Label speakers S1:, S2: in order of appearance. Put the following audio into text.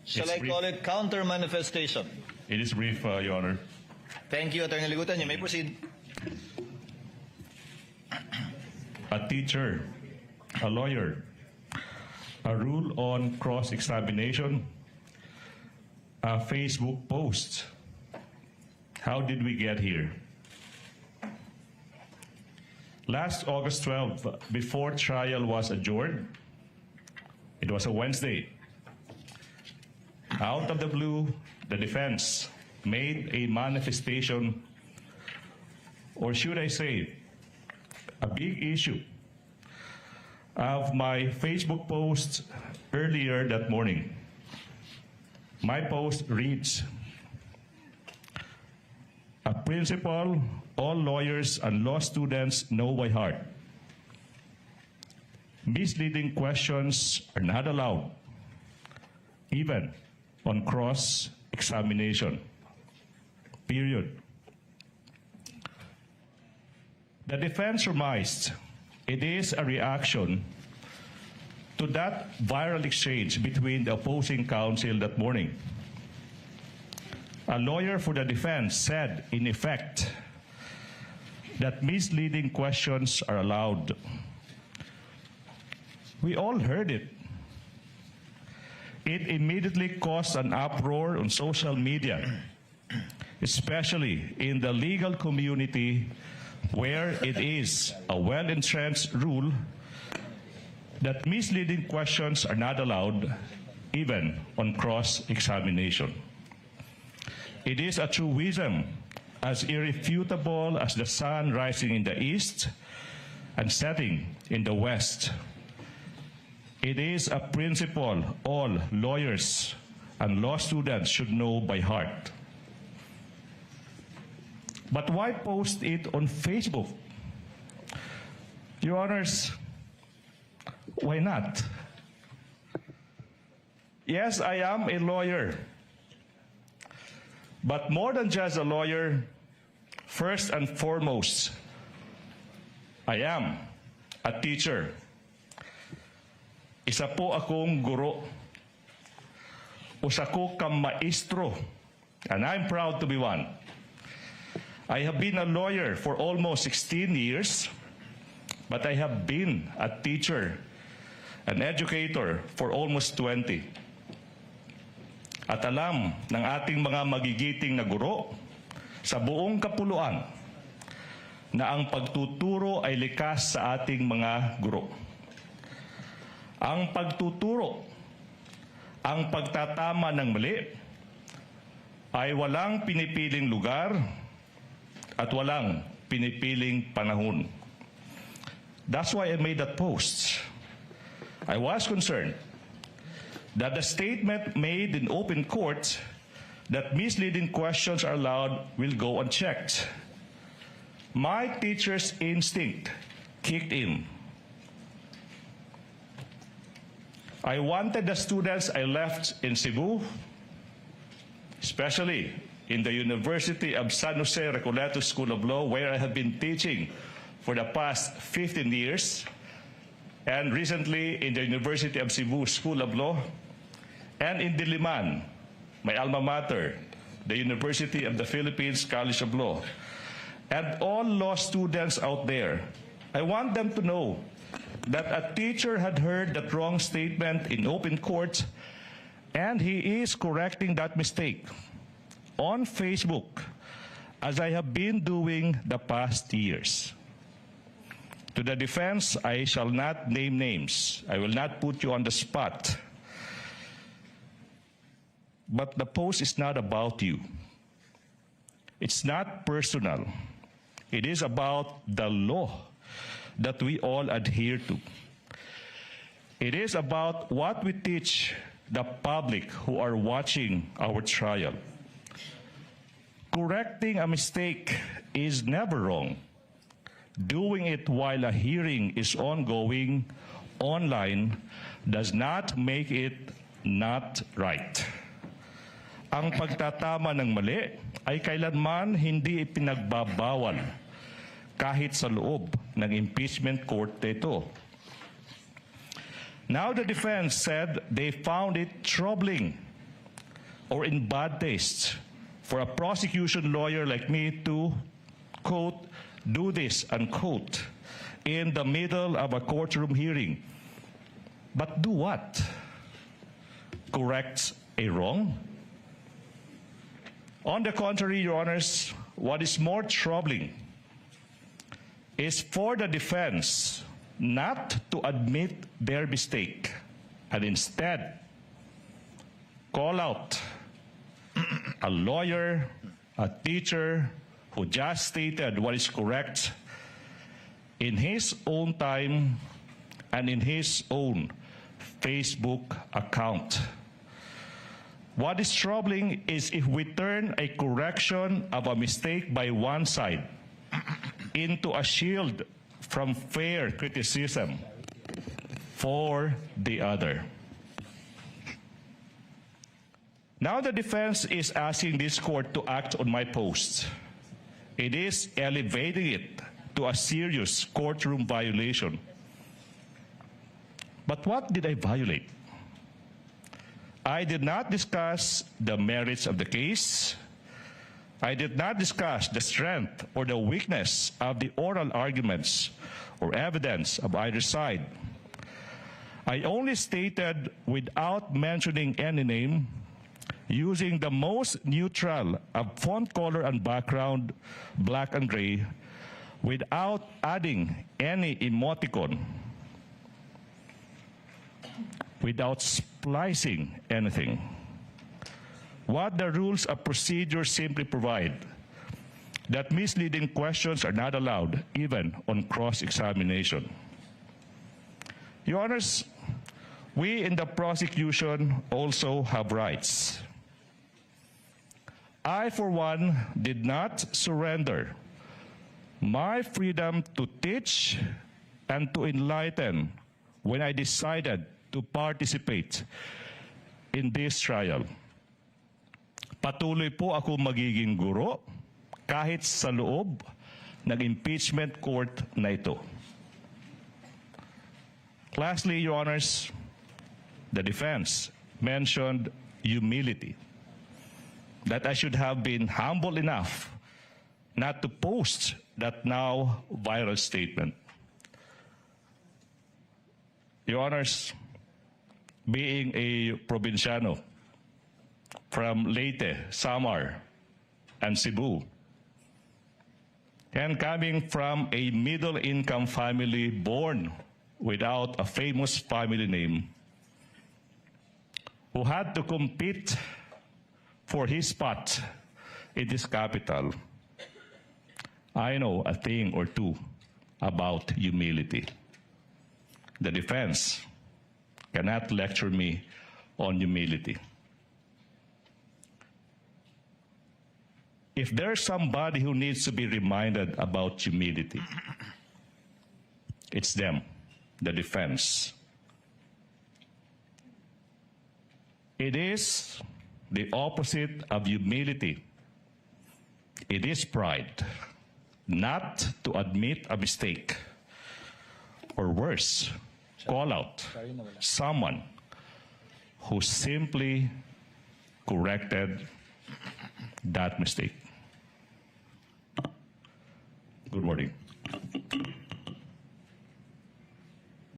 S1: Shall I call it counter manifestation?
S2: It is brief, Your Honor.
S1: Thank you, Attorney Ligutan. You may proceed.
S2: A teacher, a lawyer, a rule on cross-examination, a Facebook post. How did we get here? Last August 12, before trial was adjourned, it was a Wednesday. Out of the blue, the defense made a manifestation, or should I say, a big issue of my Facebook post earlier that morning. My post reads, "A principle all lawyers and law students know by heart. Misleading questions are not allowed, even on cross-examination. Period." The defense surmised it is a reaction to that viral exchange between the opposing counsel that morning. A lawyer for the defense said, in effect, that misleading questions are allowed. We all heard it. It immediately caused an uproar on social media, especially in the legal community, where it is a well-entrenched rule that misleading questions are not allowed, even on cross-examination. It is a truism as irrefutable as the sun rising in the east and setting in the west. It is a principle all lawyers and law students should know by heart. But why post it on Facebook? Your Honors, why not? Yes, I am a lawyer. But more than just a lawyer, first and foremost, I am a teacher. Isa po akong guro. Usa ko kang maestro, and I'm proud to be one. I have been a lawyer for almost 16 years, but I have been a teacher, an educator for almost 20. At alam ng ating mga magigiting na guro sa buong kapuluan na ang pagtuturo ay likas sa ating mga guro. Ang pagtuturo, ang pagtatama ng mali, ay walang pinipiling lugar at walang pinipiling panahon. That's why I made that post. I was concerned that the statement made in open court that misleading questions are allowed will go unchecked. My teacher's instinct kicked in. I wanted the students I left in Cebu, especially in the University of San Jose Recoleto School of Law, where I have been teaching for the past 15 years, and recently in the University of Cebu School of Law, and in Diliman, my alma mater, the University of the Philippines College of Law, and all law students out there. I want them to know that a teacher had heard that wrong statement in open court, and he is correcting that mistake on Facebook, as I have been doing the past years. To the defense, I shall not name names. I will not put you on the spot. But the post is not about you. It's not personal. It is about the law that we all adhere to. It is about what we teach the public who are watching our trial. Correcting a mistake is never wrong. Doing it while a hearing is ongoing online does not make it not right. Ang pagtatama ng mali ay kailanman hindi ipinagbabawal kahit sa loob ng impeachment court ito. Now the defense said they found it troubling or in bad taste for a prosecution lawyer like me to, quote, do this, unquote, in the middle of a courtroom hearing. But do what? Correct a wrong? On the contrary, Your Honors, what is more troubling is for the defense not to admit their mistake and instead call out a lawyer, a teacher who just stated what is correct in his own time and in his own Facebook account. What is troubling is if we turn a correction of a mistake by one side into a shield from fair criticism for the other. Now the defense is asking this court to act on my post. It is elevating it to a serious courtroom violation. But what did I violate? I did not discuss the merits of the case. I did not discuss the strength or the weakness of the oral arguments or evidence of either side. I only stated, without mentioning any name, using the most neutral of font color and background, black and gray, without adding any emoticon, without splicing anything. What the rules of procedure simply provide, that misleading questions are not allowed, even on cross-examination. Your Honors, we in the prosecution also have rights. I, for one, did not surrender my freedom to teach and to enlighten when I decided to participate in this trial. Patuloy po ako magiging guro kahit sa loob ng impeachment court na ito. Lastly, Your Honors, the defense mentioned humility, that I should have been humble enough not to post that now viral statement. Your Honors, being a provinciano from Leyte, Samar, and Cebu, and coming from a middle-income family born without a famous family name, who had to compete for his spot in this capital, I know a thing or two about humility. The defense cannot lecture me on humility. If there's somebody who needs to be reminded about humility, it's them, the defense. It is the opposite of humility. It is pride, not to admit a mistake, or worse, call out someone who simply corrected that mistake. Good morning.